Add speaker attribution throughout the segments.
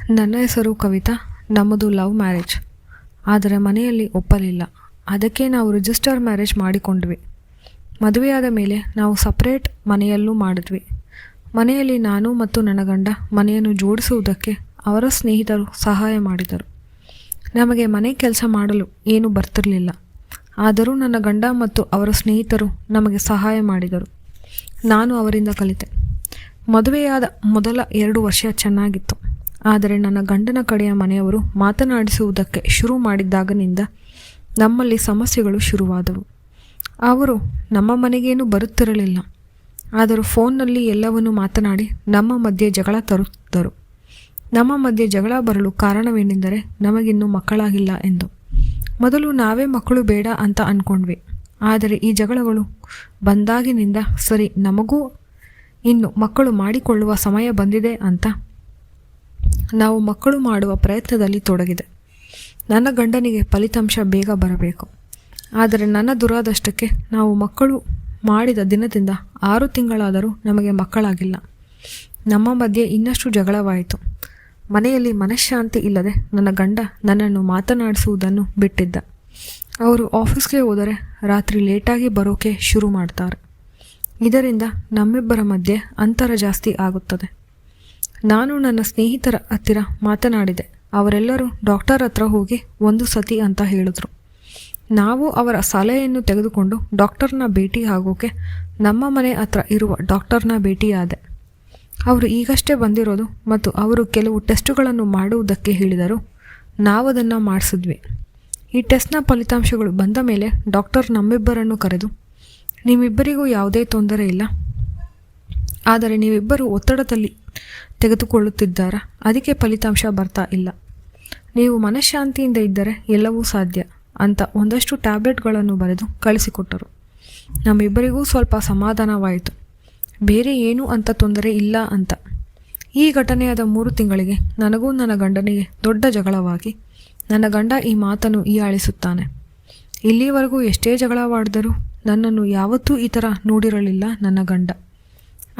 Speaker 1: ನನ್ನ ಹೆಸರು ಕವಿತಾ. ನಮ್ಮದು ಲವ್ ಮ್ಯಾರೇಜ್. ಆದರೆ ಮನೆಯಲ್ಲಿ ಒಪ್ಪಲಿಲ್ಲ. ಅದಕ್ಕೆ ನಾವು ರಿಜಿಸ್ಟರ್ ಮ್ಯಾರೇಜ್ ಮಾಡಿಕೊಂಡ್ವಿ. ಮದುವೆಯಾದ ಮೇಲೆ ನಾವು ಸಪ್ರೇಟ್ ಮನೆಯಲ್ಲೂ ಮಾಡಿದ್ವಿ. ಮನೆಯಲ್ಲಿ ನಾನು ಮತ್ತು ನನ್ನ ಗಂಡ ಮನೆಯನ್ನು ಜೋಡಿಸುವುದಕ್ಕೆ ಅವರ ಸ್ನೇಹಿತರು ಸಹಾಯ ಮಾಡಿದರು. ನಮಗೆ ಮನೆ ಕೆಲಸ ಮಾಡಲು ಏನೂ ಬರ್ತಿರಲಿಲ್ಲ. ಆದರೂ ನನ್ನ ಗಂಡ ಮತ್ತು ಅವರ ಸ್ನೇಹಿತರು ನಮಗೆ ಸಹಾಯ ಮಾಡಿದರು. ನಾನು ಅವರಿಂದ ಕಲಿತೆ. ಮದುವೆಯಾದ ಮೊದಲ 2 ವರ್ಷ ಚೆನ್ನಾಗಿತ್ತು. ಆದರೆ ನನ್ನ ಗಂಡನ ಕಡೆಯ ಮನೆಯವರು ಮಾತನಾಡಿಸುವುದಕ್ಕೆ ಶುರು ಮಾಡಿದ್ದಾಗನಿಂದ ನಮ್ಮಲ್ಲಿ ಸಮಸ್ಯೆಗಳು ಶುರುವಾದವು. ಅವರು ನಮ್ಮ ಮನೆಗೇನು ಬರುತ್ತಿರಲಿಲ್ಲ. ಆದರೂ ಫೋನ್ನಲ್ಲಿ ಎಲ್ಲವನ್ನೂ ಮಾತನಾಡಿ ನಮ್ಮ ಮಧ್ಯೆ ಜಗಳ ತರುತ್ತಿದ್ದರು. ನಮ್ಮ ಮಧ್ಯೆ ಜಗಳ ಬರಲು ಕಾರಣವೇನೆಂದರೆ ನಮಗಿನ್ನೂ ಮಕ್ಕಳಾಗಿಲ್ಲ ಎಂದು. ಮೊದಲು ನಾವೇ ಮಕ್ಕಳು ಬೇಡ ಅಂತ ಅಂದ್ಕೊಂಡ್ವಿ. ಆದರೆ ಈ ಜಗಳಗಳು ಬಂದಾಗಿನಿಂದ ಸರಿ, ನಮಗೂ ಇನ್ನು ಮಕ್ಕಳು ಮಾಡಿಕೊಳ್ಳುವ ಸಮಯ ಬಂದಿದೆ ಅಂತ ನಾವು ಮಕ್ಕಳು ಮಾಡುವ ಪ್ರಯತ್ನದಲ್ಲಿ ತೊಡಗಿದೆ. ನನ್ನ ಗಂಡನಿಗೆ ಫಲಿತಾಂಶ ಬೇಗ ಬರಬೇಕು. ಆದರೆ ನನ್ನ ದುರಾದೃಷ್ಟಕ್ಕೆ ನಾವು ಮಕ್ಕಳು ಮಾಡಿದ ದಿನದಿಂದ 6 ತಿಂಗಳಾದರೂ ನಮಗೆ ಮಕ್ಕಳಾಗಿಲ್ಲ. ನಮ್ಮ ಮಧ್ಯೆ ಇನ್ನಷ್ಟು ಜಗಳವಾಯಿತು. ಮನೆಯಲ್ಲಿ ಮನಃಶಾಂತಿ ಇಲ್ಲದೆ ನನ್ನ ಗಂಡ ನನ್ನನ್ನು ಮಾತನಾಡಿಸುವುದನ್ನು ಬಿಟ್ಟಿದ್ದ. ಅವರು ಆಫೀಸ್ಗೆ ಹೋದರೆ ರಾತ್ರಿ ಲೇಟಾಗಿ ಬರೋಕೆ ಶುರು ಮಾಡ್ತಾರೆ. ಇದರಿಂದ ನಮ್ಮಿಬ್ಬರ ಮಧ್ಯೆ ಅಂತರ ಜಾಸ್ತಿ ಆಗುತ್ತದೆ. ನಾನು ನನ್ನ ಸ್ನೇಹಿತರ ಹತ್ತಿರ ಮಾತನಾಡಿದೆ. ಅವರೆಲ್ಲರೂ ಡಾಕ್ಟರ್ ಹತ್ರ ಹೋಗಿ 1 ಸತಿ ಅಂತ ಹೇಳಿದ್ರು. ನಾವು ಅವರ ಸಲಹೆಯನ್ನು ತೆಗೆದುಕೊಂಡು ಡಾಕ್ಟರ್ನ ಭೇಟಿ ಆಗೋಕೆ ನಮ್ಮ ಮನೆ ಹತ್ರ ಇರುವ ಡಾಕ್ಟರ್ನ ಭೇಟಿಯಾದೆ. ಅವರು ಈಗಷ್ಟೇ ಬಂದಿರೋದು ಮತ್ತು ಅವರು ಕೆಲವು ಟೆಸ್ಟುಗಳನ್ನು ಮಾಡುವುದಕ್ಕೆ ಹೇಳಿದರು. ನಾವದನ್ನು ಮಾಡಿಸಿದ್ವಿ. ಈ ಟೆಸ್ಟ್ನ ಫಲಿತಾಂಶಗಳು ಬಂದ ಮೇಲೆ ಡಾಕ್ಟರ್ ನಮ್ಮಿಬ್ಬರನ್ನು ಕರೆದು, ನಿಮ್ಮಿಬ್ಬರಿಗೂ ಯಾವುದೇ ತೊಂದರೆ ಇಲ್ಲ, ಆದರೆ ನೀವಿಬ್ಬರು ಒತ್ತಡದಲ್ಲಿ ತೆಗೆದುಕೊಳ್ಳುತ್ತಿದ್ದಾರಾ, ಅದಕ್ಕೆ ಫಲಿತಾಂಶ ಬರ್ತಾ ಇಲ್ಲ. ನೀವು ಮನಃಶಾಂತಿಯಿಂದ ಇದ್ದರೆ ಎಲ್ಲವೂ ಸಾಧ್ಯ ಅಂತ ಒಂದಷ್ಟು ಟ್ಯಾಬ್ಲೆಟ್ಗಳನ್ನು ಬರೆದು ಕಳಿಸಿಕೊಟ್ಟರು. ನಮ್ಮಿಬ್ಬರಿಗೂ ಸ್ವಲ್ಪ ಸಮಾಧಾನವಾಯಿತು. ಬೇರೆ ಏನೂ ಅಂತ ತೊಂದರೆ ಇಲ್ಲ ಅಂತ. ಈ ಘಟನೆಯಾದ 3 ತಿಂಗಳಿಗೆ ನನಗೂ ನನ್ನ ಗಂಡನಿಗೆ ದೊಡ್ಡ ಜಗಳವಾಗಿ ನನ್ನ ಗಂಡ ಈ ಮಾತನ್ನು ಹೀಯಾಳಿಸುತ್ತಾನೆ. ಇಲ್ಲಿವರೆಗೂ ಎಷ್ಟೇ ಜಗಳವಾಡಿದರೂ ನನ್ನನ್ನು ಯಾವತ್ತೂ ಈ ಥರ ನೋಡಿರಲಿಲ್ಲ ನನ್ನ ಗಂಡ.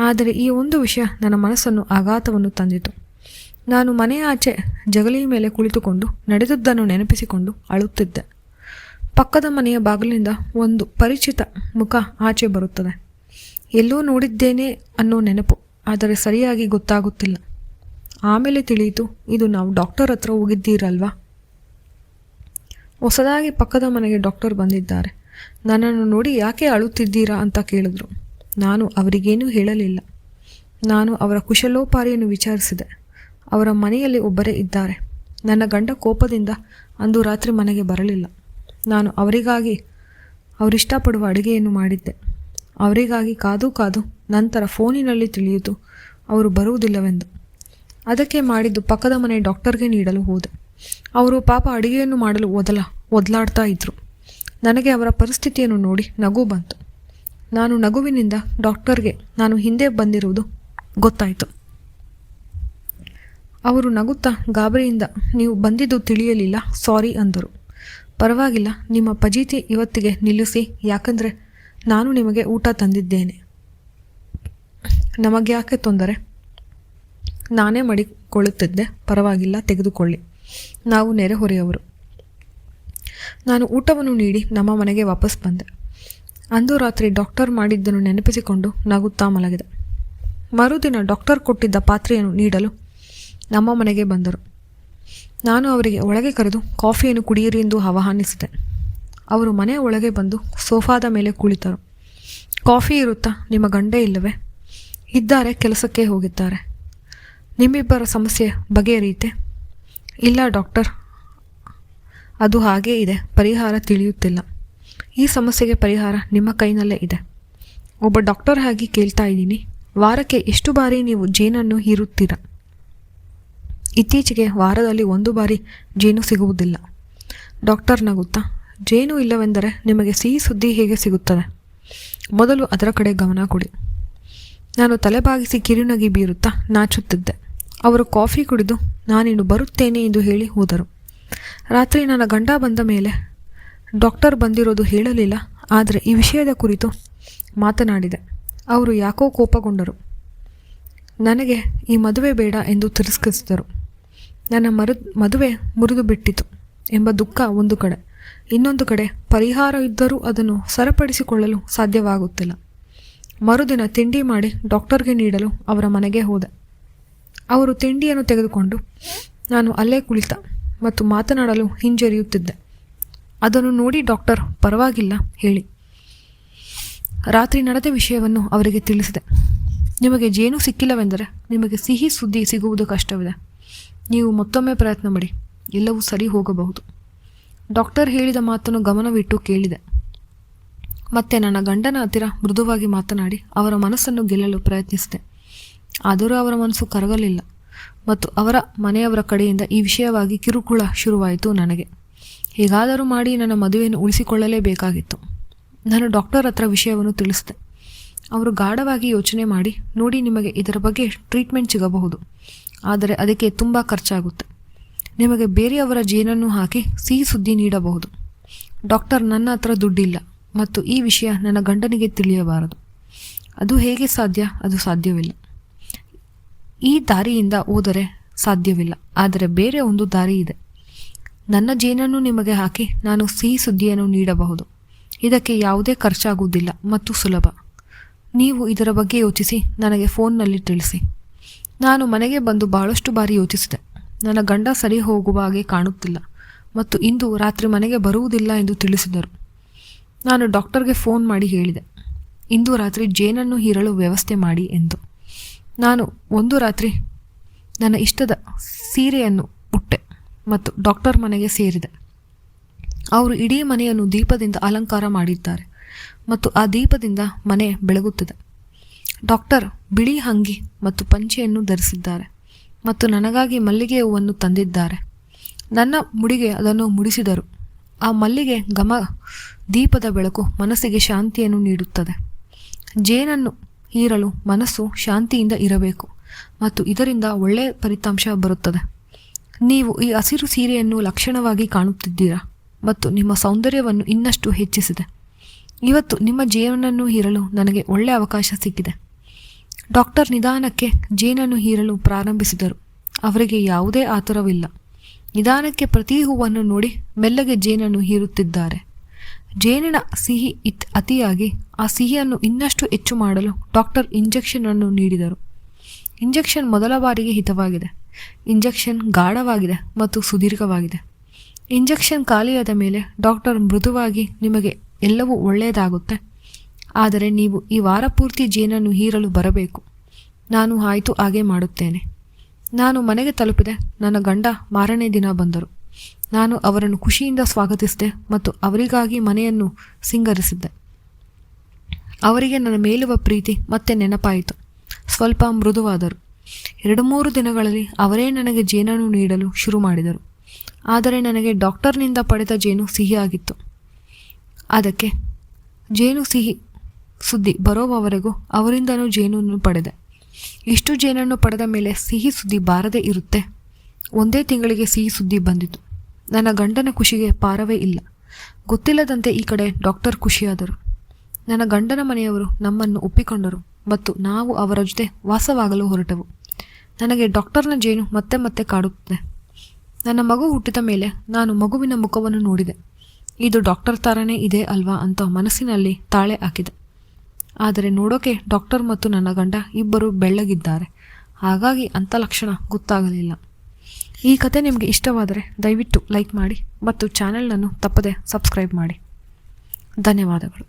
Speaker 1: ಆದರೆ ಈ ಒಂದು ವಿಷಯ ನನ್ನ ಮನಸ್ಸನ್ನು ಆಘಾತವನ್ನು ತಂದಿತು. ನಾನು ಮನೆಯ ಆಚೆ ಜಗಲಿಯ ಮೇಲೆ ಕುಳಿತುಕೊಂಡು ನಡೆದದ್ದನ್ನು ನೆನಪಿಸಿಕೊಂಡು ಅಳುತ್ತಿದ್ದೆ. ಪಕ್ಕದ ಮನೆಯ ಬಾಗಿಲಿನಿಂದ ಒಂದು ಪರಿಚಿತ ಮುಖ ಆಚೆ ಬರುತ್ತದೆ. ಎಲ್ಲೋ ನೋಡಿದ್ದೇನೆ ಅನ್ನೋ ನೆನಪು, ಆದರೆ ಸರಿಯಾಗಿ ಗೊತ್ತಾಗುತ್ತಿಲ್ಲ. ಆಮೇಲೆ ತಿಳಿಯಿತು, ಇದು ನಾವು ಡಾಕ್ಟರ್ ಹತ್ರ ಹೋಗಿದ್ದೀರಲ್ವಾ. ಹೊಸದಾಗಿ ಪಕ್ಕದ ಮನೆಗೆ ಡಾಕ್ಟರ್ ಬಂದಿದ್ದಾರೆ. ನನ್ನನ್ನು ನೋಡಿ ಯಾಕೆ ಅಳುತ್ತಿದ್ದೀರಾ ಅಂತ ಕೇಳಿದ್ರು. ನಾನು ಅವರಿಗೇನೂ ಹೇಳಲಿಲ್ಲ. ನಾನು ಅವರ ಕುಶಲೋಪಾರಿಯನ್ನು ವಿಚಾರಿಸಿದೆ. ಅವರ ಮನೆಯಲ್ಲಿ ಒಬ್ಬರೇ ಇದ್ದಾರೆ. ನನ್ನ ಗಂಡ ಕೋಪದಿಂದ ಅಂದು ರಾತ್ರಿ ಮನೆಗೆ ಬರಲಿಲ್ಲ. ನಾನು ಅವರಿಗಾಗಿ ಅವರಿಷ್ಟಪಡುವ ಅಡುಗೆಯನ್ನು ಮಾಡಿದ್ದೆ. ಅವರಿಗಾಗಿ ಕಾದು ನಂತರ ಫೋನಿನಲ್ಲಿ ತಿಳಿಯಿತು ಅವರು ಬರುವುದಿಲ್ಲವೆಂದು. ಅದಕ್ಕೆ ಮಾಡಿದ್ದು ಪಕ್ಕದ ಮನೆ ಡಾಕ್ಟರ್ಗೆ ನೀಡಲು ಹೋದೆ. ಅವರು ಪಾಪ ಅಡುಗೆಯನ್ನು ಮಾಡಲು ಒದಲಾಡ್ತಾ ಇದ್ದರು. ನನಗೆ ಅವರ ಪರಿಸ್ಥಿತಿಯನ್ನು ನೋಡಿ ನಗು ಬಂತು. ನಾನು ನಗುವಿನಿಂದ ಡಾಕ್ಟರ್ಗೆ ನಾನು ಹಿಂದೆ ಬಂದಿರುವುದು ಗೊತ್ತಾಯಿತು. ಅವರು ನಗುತ್ತಾ ಗಾಬರಿಯಿಂದ, ನೀವು ಬಂದಿದ್ದು ತಿಳಿಯಲಿಲ್ಲ, ಸಾರಿ ಅಂದರು. ಪರವಾಗಿಲ್ಲ, ನಿಮ್ಮ ಫಜೀತಿ ಇವತ್ತಿಗೆ ನಿಲ್ಲಿಸಿ, ಯಾಕಂದರೆ ನಾನು ನಿಮಗೆ ಊಟ ತಂದಿದ್ದೇನೆ. ನಮಗ್ಯಾಕೆ ತೊಂದರೆ, ನಾನೇ ಮಾಡಿಕೊಳ್ಳುತ್ತಿದ್ದೆ, ಪರವಾಗಿಲ್ಲ ತೆಗೆದುಕೊಳ್ಳಿ, ನಾವು ನೆರೆಹೊರೆಯವರು. ನಾನು ಊಟವನ್ನು ನೀಡಿ ನಮ್ಮ ಮನೆಗೆ ವಾಪಸ್ ಬಂದೆ. ಅಂದು ರಾತ್ರಿ ಡಾಕ್ಟರ್ ಮಾಡಿದ್ದನ್ನು ನೆನಪಿಸಿಕೊಂಡು ನಗುತ್ತಾ ಮಲಗಿದೆ. ಮರುದಿನ ಡಾಕ್ಟರ್ ಕೊಟ್ಟಿದ್ದ ಪಾತ್ರೆಯನ್ನು ನೀಡಲು ನಮ್ಮ ಮನೆಗೆ ಬಂದರು. ನಾನು ಅವರಿಗೆ ಒಳಗೆ ಕರೆದು ಕಾಫಿಯನ್ನು ಕುಡಿಯಿರಿ ಎಂದು ಆಹ್ವಾನಿಸಿದೆ. ಅವರು ಮನೆಯ ಒಳಗೆ ಬಂದು ಸೋಫಾದ ಮೇಲೆ ಕುಳಿತರು. ಕಾಫಿ ಇರುತ್ತಾ, ನಿಮ್ಮ ಗಂಡ ಇಲ್ಲವೇ? ಇದ್ದಾರೆ, ಕೆಲಸಕ್ಕೆ ಹೋಗಿದ್ದಾರೆ. ನಿಮ್ಮಿಬ್ಬರ ಸಮಸ್ಯೆ ಬಗೆಹರಿಯಿತೆ? ಇಲ್ಲ ಡಾಕ್ಟರ್, ಅದು ಹಾಗೇ ಇದೆ, ಪರಿಹಾರ ತಿಳಿಯುತ್ತಿಲ್ಲ. ಈ ಸಮಸ್ಯೆಗೆ ಪರಿಹಾರ ನಿಮ್ಮ ಕೈನಲ್ಲೇ ಇದೆ. ಒಬ್ಬ ಡಾಕ್ಟರ್ ಆಗಿ ಕೇಳ್ತಾ ಇದ್ದೀನಿ, ವಾರಕ್ಕೆ ಎಷ್ಟು ಬಾರಿ ನೀವು ಜೇನನ್ನು ಹೀರುತ್ತೀರಾ? ಇತ್ತೀಚೆಗೆ ವಾರದಲ್ಲಿ 1 ಬಾರಿ ಜೇನು ಸಿಗುವುದಿಲ್ಲ. ಡಾಕ್ಟರ್ ನಗುತ್ತಾ, ಜೇನು ಇಲ್ಲವೆಂದರೆ ನಿಮಗೆ ಸಿಹಿ ಸುದ್ದಿ ಹೇಗೆ ಸಿಗುತ್ತದೆ? ಮೊದಲು ಅದರ ಕಡೆ ಗಮನ ಕೊಡಿ. ನಾನು ತಲೆಬಾಗಿಸಿ ಕಿರುನಗೆ ಬೀರುತ್ತಾ ನಾಚುತ್ತಿದ್ದೆ. ಅವರು ಕಾಫಿ ಕುಡಿದು ನಾನಿನ್ನು ಬರುತ್ತೇನೆ ಎಂದು ಹೇಳಿ ಹೋದರು. ರಾತ್ರಿ ನನ್ನ ಗಂಡ ಬಂದ ಮೇಲೆ ಡಾಕ್ಟರ್ ಬಂದಿರೋದು ಹೇಳಲಿಲ್ಲ, ಆದರೆ ಈ ವಿಷಯದ ಕುರಿತು ಮಾತನಾಡಿದೆ. ಅವರು ಯಾಕೋ ಕೋಪಗೊಂಡರು. ನನಗೆ ಈ ಮದುವೆ ಬೇಡ ಎಂದು ತಿರಸ್ಕರಿಸಿದರು. ನನ್ನ ಮದುವೆ ಮುರಿದು ಬಿಟ್ಟಿತು ಎಂಬ ದುಃಖ ಒಂದು ಕಡೆ, ಇನ್ನೊಂದು ಕಡೆ ಪರಿಹಾರ ಇದ್ದರೂ ಅದನ್ನು ಸರಿಪಡಿಸಿಕೊಳ್ಳಲು ಸಾಧ್ಯವಾಗುತ್ತಿಲ್ಲ. ಮರುದಿನ ತಿಂಡಿ ಮಾಡಿ ಡಾಕ್ಟರ್ಗೆ ನೀಡಲು ಅವರ ಮನೆಗೆ ಹೋದೆ. ಅವರು ತಿಂಡಿಯನ್ನು ತೆಗೆದುಕೊಂಡು ನಾನು ಅಲ್ಲೇ ಕುಳಿತ ಮತ್ತು ಮಾತನಾಡಲು ಹಿಂಜರಿಯುತ್ತಿದ್ದೆ. ಅದನ್ನು ನೋಡಿ ಡಾಕ್ಟರ್ ಪರವಾಗಿಲ್ಲ ಹೇಳಿ. ರಾತ್ರಿ ನಡೆದ ವಿಷಯವನ್ನು ಅವರಿಗೆ ತಿಳಿಸಿದೆ. ನಿಮಗೆ ಜೇನು ಸಿಕ್ಕಿಲ್ಲವೆಂದರೆ ನಿಮಗೆ ಸಿಹಿ ಸುದ್ದಿ ಸಿಗುವುದು ಕಷ್ಟವಿದೆ. ನೀವು ಮತ್ತೊಮ್ಮೆ ಪ್ರಯತ್ನ ಮಾಡಿ, ಎಲ್ಲವೂ ಸರಿ ಹೋಗಬಹುದು. ಡಾಕ್ಟರ್ ಹೇಳಿದ ಮಾತನ್ನು ಗಮನವಿಟ್ಟು ಕೇಳಿದೆ. ಮತ್ತೆ ನನ್ನ ಗಂಡನ ಹತ್ತಿರ ಮೃದುವಾಗಿ ಮಾತನಾಡಿ ಅವರ ಮನಸ್ಸನ್ನು ಗೆಲ್ಲಲು ಪ್ರಯತ್ನಿಸಿದೆ. ಆದರೂ ಅವರ ಮನಸ್ಸು ಕರಗಲಿಲ್ಲ ಮತ್ತು ಅವರ ಮನೆಯವರ ಕಡೆಯಿಂದ ಈ ವಿಷಯವಾಗಿ ಕಿರುಕುಳ ಶುರುವಾಯಿತು. ನನಗೆ ಹೇಗಾದರೂ ಮಾಡಿ ನನ್ನ ಮದುವೆಯನ್ನು ಉಳಿಸಿಕೊಳ್ಳಲೇಬೇಕಾಗಿತ್ತು. ನಾನು ಡಾಕ್ಟರ್ ಹತ್ರ ವಿಷಯವನ್ನು ತಿಳಿಸಿದೆ. ಅವರು ಗಾಢವಾಗಿ ಯೋಚನೆ ಮಾಡಿ, ನೋಡಿ, ನಿಮಗೆ ಇದರ ಬಗ್ಗೆ ಟ್ರೀಟ್ಮೆಂಟ್ ಸಿಗಬಹುದು, ಆದರೆ ಅದಕ್ಕೆ ತುಂಬ ಖರ್ಚಾಗುತ್ತೆ. ನಿಮಗೆ ಬೇರೆಯವರ ಜೇನನ್ನು ಹಾಕಿ ಸಿಹಿ ಸುದ್ದಿ ನೀಡಬಹುದು. ಡಾಕ್ಟರ್, ನನ್ನ ಹತ್ರ ದುಡ್ಡಿಲ್ಲ ಮತ್ತು ಈ ವಿಷಯ ನನ್ನ ಗಂಡನಿಗೆ ತಿಳಿಯಬಾರದು. ಅದು ಹೇಗೆ ಸಾಧ್ಯ? ಅದು ಸಾಧ್ಯವಿಲ್ಲ. ಈ ದಾರಿಯಿಂದ ಹೋದರೆ ಸಾಧ್ಯವಿಲ್ಲ, ಆದರೆ ಬೇರೆ ಒಂದು ದಾರಿ ಇದೆ. ನನ್ನ ಜೇನನ್ನು ನಿಮಗೆ ಹಾಕಿ ನಾನು ಸಿಹಿ ಸುದ್ದಿಯನ್ನು ನೀಡಬಹುದು. ಇದಕ್ಕೆ ಯಾವುದೇ ಖರ್ಚಾಗುವುದಿಲ್ಲ ಮತ್ತು ಸುಲಭ. ನೀವು ಇದರ ಬಗ್ಗೆ ಯೋಚಿಸಿ ನನಗೆ ಫೋನ್ನಲ್ಲಿ ತಿಳಿಸಿ. ನಾನು ಮನೆಗೆ ಬಂದು ಬಹಳಷ್ಟು ಬಾರಿ ಯೋಚಿಸಿದೆ. ನನ್ನ ಗಂಡ ಸರಿ ಹೋಗುವ ಹಾಗೆ ಕಾಣುತ್ತಿಲ್ಲ ಮತ್ತು ಇಂದು ರಾತ್ರಿ ಮನೆಗೆ ಬರುವುದಿಲ್ಲ ಎಂದು ತಿಳಿಸಿದರು. ನಾನು ಡಾಕ್ಟರ್ಗೆ ಫೋನ್ ಮಾಡಿ ಹೇಳಿದೆ, ಇಂದು ರಾತ್ರಿ ಜೇನನ್ನು ಹೀರಲು ವ್ಯವಸ್ಥೆ ಮಾಡಿ ಎಂದು. ನಾನು ಒಂದು ರಾತ್ರಿ ನನ್ನ ಇಷ್ಟದ ಸೀರೆಯನ್ನು ಉಟ್ಟೆ ಮತ್ತು ಡಾಕ್ಟರ್ ಮನೆಗೆ ಸೇರಿದೆ. ಅವರು ಇಡೀ ಮನೆಯನ್ನು ದೀಪದಿಂದ ಅಲಂಕಾರ ಮಾಡಿದ್ದಾರೆ ಮತ್ತು ಆ ದೀಪದಿಂದ ಮನೆ ಬೆಳಗುತ್ತಿದೆ. ಡಾಕ್ಟರ್ ಬಿಳಿ ಅಂಗಿ ಮತ್ತು ಪಂಚೆಯನ್ನು ಧರಿಸಿದ್ದಾರೆ ಮತ್ತು ನನಗಾಗಿ ಮಲ್ಲಿಗೆ ಹೂವನ್ನು ತಂದಿದ್ದಾರೆ. ನನ್ನ ಮುಡಿಗೆ ಅದನ್ನು ಮುಡಿಸಿದರು. ಆ ಮಲ್ಲಿಗೆ ಘಮ, ದೀಪದ ಬೆಳಕು ಮನಸ್ಸಿಗೆ ಶಾಂತಿಯನ್ನು ನೀಡುತ್ತದೆ. ಜೇನನ್ನು ಹೀರಲು ಮನಸ್ಸು ಶಾಂತಿಯಿಂದ ಇರಬೇಕು ಮತ್ತು ಇದರಿಂದ ಒಳ್ಳೆಯ ಫಲಿತಾಂಶ ಬರುತ್ತದೆ. ನೀವು ಈ ಹಸಿರು ಸೀರೆಯನ್ನು ಲಕ್ಷಣವಾಗಿ ಕಾಣುತ್ತಿದ್ದೀರಾ ಮತ್ತು ನಿಮ್ಮ ಸೌಂದರ್ಯವನ್ನು ಇನ್ನಷ್ಟು ಹೆಚ್ಚಿಸಿದೆ. ಇವತ್ತು ನಿಮ್ಮ ಜೇನನ್ನು ಹೀರಲು ನನಗೆ ಒಳ್ಳೆಯ ಅವಕಾಶ ಸಿಕ್ಕಿದೆ. ಡಾಕ್ಟರ್ ನಿಧಾನಕ್ಕೆ ಜೇನನ್ನು ಹೀರಲು ಪ್ರಾರಂಭಿಸಿದರು. ಅವರಿಗೆ ಯಾವುದೇ ಆತುರವಿಲ್ಲ. ನಿಧಾನಕ್ಕೆ ಪ್ರತಿ ಹೂವನ್ನು ನೋಡಿ ಮೆಲ್ಲಗೆ ಜೇನನ್ನು ಹೀರುತ್ತಿದ್ದಾರೆ. ಜೇನಿನ ಸಿಹಿ ಅತಿಯಾಗಿ ಆ ಸಿಹಿಯನ್ನು ಇನ್ನಷ್ಟು ಹೆಚ್ಚು ಮಾಡಲು ಡಾಕ್ಟರ್ ಇಂಜೆಕ್ಷನ್ ಅನ್ನು ನೀಡಿದರು. ಇಂಜೆಕ್ಷನ್ ಮೊದಲ ಬಾರಿಗೆ ಹಿತವಾಗಿದೆ. ಇಂಜೆಕ್ಷನ್ ಗಾಢವಾಗಿದೆ ಮತ್ತು ಸುದೀರ್ಘವಾಗಿದೆ. ಇಂಜೆಕ್ಷನ್ ಖಾಲಿಯಾದ ಮೇಲೆ ಡಾಕ್ಟರ್ ಮೃದುವಾಗಿ, ನಿಮಗೆ ಎಲ್ಲವೂ ಒಳ್ಳೆಯದಾಗುತ್ತೆ, ಆದರೆ ನೀವು ಈ ವಾರ ಪೂರ್ತಿ ಜೇನನ್ನು ಹೀರಲು ಬರಬೇಕು. ನಾನು ಆಯಿತು, ಹಾಗೆ ಮಾಡುತ್ತೇನೆ. ನಾನು ಮನೆಗೆ ತಲುಪಿದೆ. ನನ್ನ ಗಂಡ ಮಾರನೇ ದಿನ ಬಂದರು. ನಾನು ಅವರನ್ನು ಖುಷಿಯಿಂದ ಸ್ವಾಗತಿಸಿದೆ ಮತ್ತು ಅವರಿಗಾಗಿ ಮನೆಯನ್ನು ಸಿಂಗರಿಸಿದ್ದೆ. ಅವರಿಗೆ ನನ್ನ ಮೇಲುವ ಪ್ರೀತಿ ಮತ್ತೆ ನೆನಪಾಯಿತು. ಸ್ವಲ್ಪ ಮೃದುವಾದರು. 2-3 ದಿನಗಳಲ್ಲಿ ಅವರೇ ನನಗೆ ಜೇನನ್ನು ನೀಡಲು ಶುರು ಮಾಡಿದರು. ಆದರೆ ನನಗೆ ಡಾಕ್ಟರ್ನಿಂದ ಪಡೆದ ಜೇನು ಸಿಹಿಯಾಗಿತ್ತು. ಅದಕ್ಕೆ ಜೇನು ಸಿಹಿ ಸುದ್ದಿ ಬರೋವರೆಗೂ ಅವರಿಂದನೂ ಜೇನನ್ನು ಪಡೆದೆ. ಇಷ್ಟು ಜೇನನ್ನು ಪಡೆದ ಮೇಲೆ ಸಿಹಿ ಸುದ್ದಿ ಬಾರದೇ ಇರುತ್ತೆ. ಒಂದೇ ತಿಂಗಳಿಗೆ ಸಿಹಿ ಸುದ್ದಿ ಬಂದಿತು. ನನ್ನ ಗಂಡನ ಖುಷಿಗೆ ಪಾರವೇ ಇಲ್ಲ. ಗೊತ್ತಿಲ್ಲದಂತೆ ಈ ಕಡೆ ಡಾಕ್ಟರ್ ಖುಷಿಯಾದರು. ನನ್ನ ಗಂಡನ ಮನೆಯವರು ನಮ್ಮನ್ನು ಒಪ್ಪಿಕೊಂಡರು ಮತ್ತು ನಾವು ಅವರ ಜೊತೆ ವಾಸವಾಗಲು ಹೊರಟೆವು. ನನಗೆ ಡಾಕ್ಟರ್ನ ಜೇನು ಮತ್ತೆ ಮತ್ತೆ ಕಾಡುತ್ತದೆ. ನನ್ನ ಮಗು ಹುಟ್ಟಿದ ಮೇಲೆ ನಾನು ಮಗುವಿನ ಮುಖವನ್ನು ನೋಡಿದೆ. ಇದು ಡಾಕ್ಟರ್ ಥರನೇ ಇದೆ ಅಲ್ವಾ ಅಂತ ಮನಸ್ಸಿನಲ್ಲಿ ತಾಳೆ ಹಾಕಿದೆ. ಆದರೆ ನೋಡೋಕೆ ಡಾಕ್ಟರ್ ಮತ್ತು ನನ್ನ ಗಂಡ ಇಬ್ಬರು ಬೆಳ್ಳಗಿದ್ದಾರೆ. ಹಾಗಾಗಿ ಅಂಥ ಲಕ್ಷಣ ಗೊತ್ತಾಗಲಿಲ್ಲ. ಈ ಕತೆ ನಿಮಗೆ ಇಷ್ಟವಾದರೆ ದಯವಿಟ್ಟು ಲೈಕ್ ಮಾಡಿ ಮತ್ತು ಚಾನೆಲನ್ನು ತಪ್ಪದೆ ಸಬ್ಸ್ಕ್ರೈಬ್ ಮಾಡಿ. ಧನ್ಯವಾದಗಳು.